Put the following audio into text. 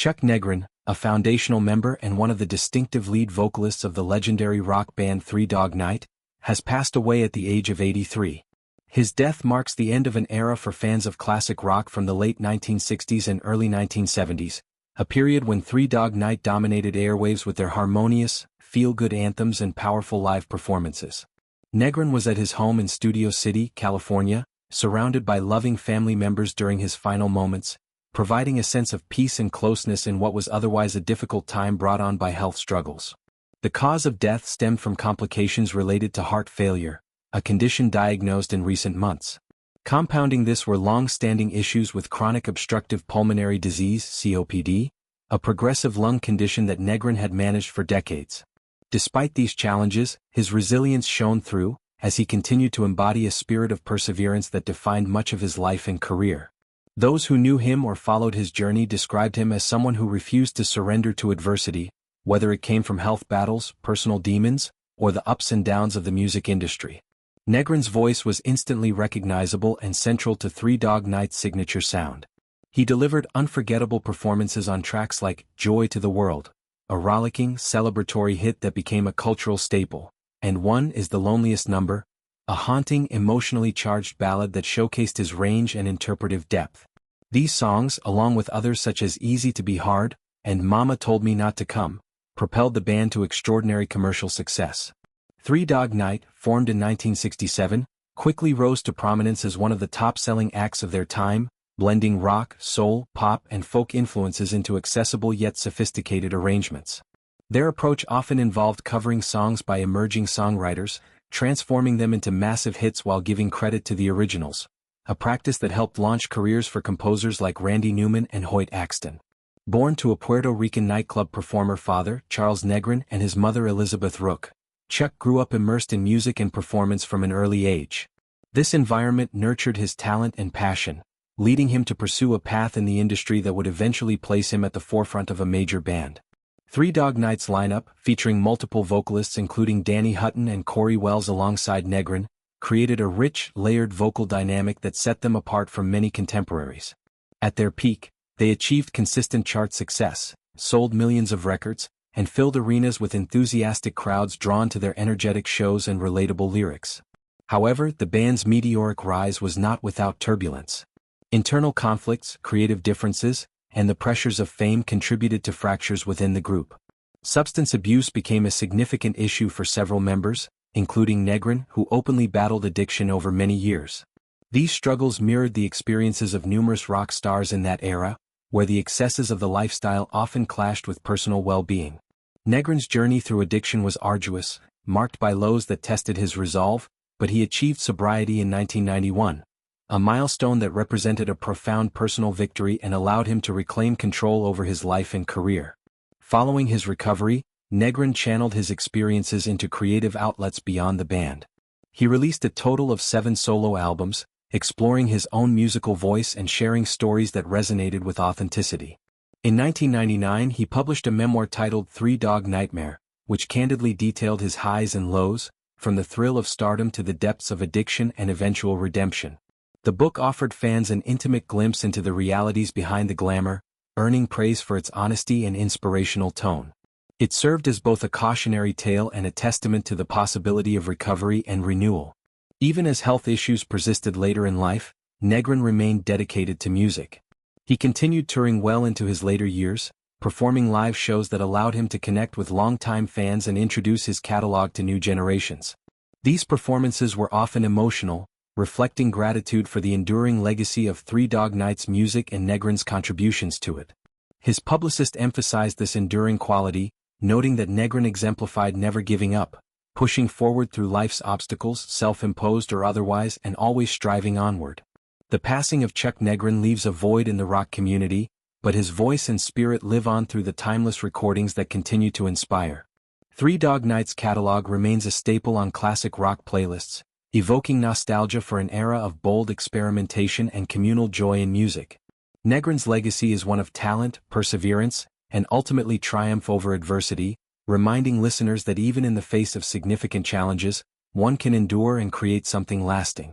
Chuck Negron, a foundational member and one of the distinctive lead vocalists of the legendary rock band Three Dog Night, has passed away at the age of 83. His death marks the end of an era for fans of classic rock from the late 1960s and early 1970s, a period when Three Dog Night dominated airwaves with their harmonious, feel-good anthems and powerful live performances. Negron was at his home in Studio City, California, surrounded by loving family members during his final moments, providing a sense of peace and closeness in what was otherwise a difficult time brought on by health struggles. The cause of death stemmed from complications related to heart failure, a condition diagnosed in recent months. Compounding this were long-standing issues with chronic obstructive pulmonary disease (COPD), a progressive lung condition that Negron had managed for decades. Despite these challenges, his resilience shone through, as he continued to embody a spirit of perseverance that defined much of his life and career. Those who knew him or followed his journey described him as someone who refused to surrender to adversity, whether it came from health battles, personal demons, or the ups and downs of the music industry. Negron's voice was instantly recognizable and central to Three Dog Night's signature sound. He delivered unforgettable performances on tracks like Joy to the World, a rollicking, celebratory hit that became a cultural staple, and One is the Loneliest Number, a haunting, emotionally charged ballad that showcased his range and interpretive depth. These songs, along with others such as Easy to Be Hard and Mama Told Me Not to Come, propelled the band to extraordinary commercial success. Three Dog Night, formed in 1967, quickly rose to prominence as one of the top-selling acts of their time, blending rock, soul, pop, and folk influences into accessible yet sophisticated arrangements. Their approach often involved covering songs by emerging songwriters, transforming them into massive hits while giving credit to the originals, a practice that helped launch careers for composers like Randy Newman and Hoyt Axton. Born to a Puerto Rican nightclub performer father, Charles Negron, and his mother Elizabeth Rook, Chuck grew up immersed in music and performance from an early age. This environment nurtured his talent and passion, leading him to pursue a path in the industry that would eventually place him at the forefront of a major band. Three Dog Night's lineup, featuring multiple vocalists including Danny Hutton and Corey Wells alongside Negron, created a rich, layered vocal dynamic that set them apart from many contemporaries. At their peak, they achieved consistent chart success, sold millions of records, and filled arenas with enthusiastic crowds drawn to their energetic shows and relatable lyrics. However, the band's meteoric rise was not without turbulence. Internal conflicts, creative differences, and the pressures of fame contributed to fractures within the group. Substance abuse became a significant issue for several members, including Negron, who openly battled addiction over many years. These struggles mirrored the experiences of numerous rock stars in that era, where the excesses of the lifestyle often clashed with personal well-being. Negron's journey through addiction was arduous, marked by lows that tested his resolve, but he achieved sobriety in 1991, a milestone that represented a profound personal victory and allowed him to reclaim control over his life and career. Following his recovery, Negron channeled his experiences into creative outlets beyond the band. He released a total of 7 solo albums, exploring his own musical voice and sharing stories that resonated with authenticity. In 1999 he published a memoir titled Three Dog Nightmare, which candidly detailed his highs and lows, from the thrill of stardom to the depths of addiction and eventual redemption. The book offered fans an intimate glimpse into the realities behind the glamour, earning praise for its honesty and inspirational tone. It served as both a cautionary tale and a testament to the possibility of recovery and renewal. Even as health issues persisted later in life, Negron remained dedicated to music. He continued touring well into his later years, performing live shows that allowed him to connect with longtime fans and introduce his catalog to new generations. These performances were often emotional, reflecting gratitude for the enduring legacy of Three Dog Night's music and Negron's contributions to it. His publicist emphasized this enduring quality, noting that Negron exemplified never giving up, pushing forward through life's obstacles, self-imposed or otherwise, and always striving onward. The passing of Chuck Negron leaves a void in the rock community, but his voice and spirit live on through the timeless recordings that continue to inspire. Three Dog Night's catalog remains a staple on classic rock playlists, evoking nostalgia for an era of bold experimentation and communal joy in music. Negron's legacy is one of talent, perseverance, and ultimately triumph over adversity, reminding listeners that even in the face of significant challenges, one can endure and create something lasting.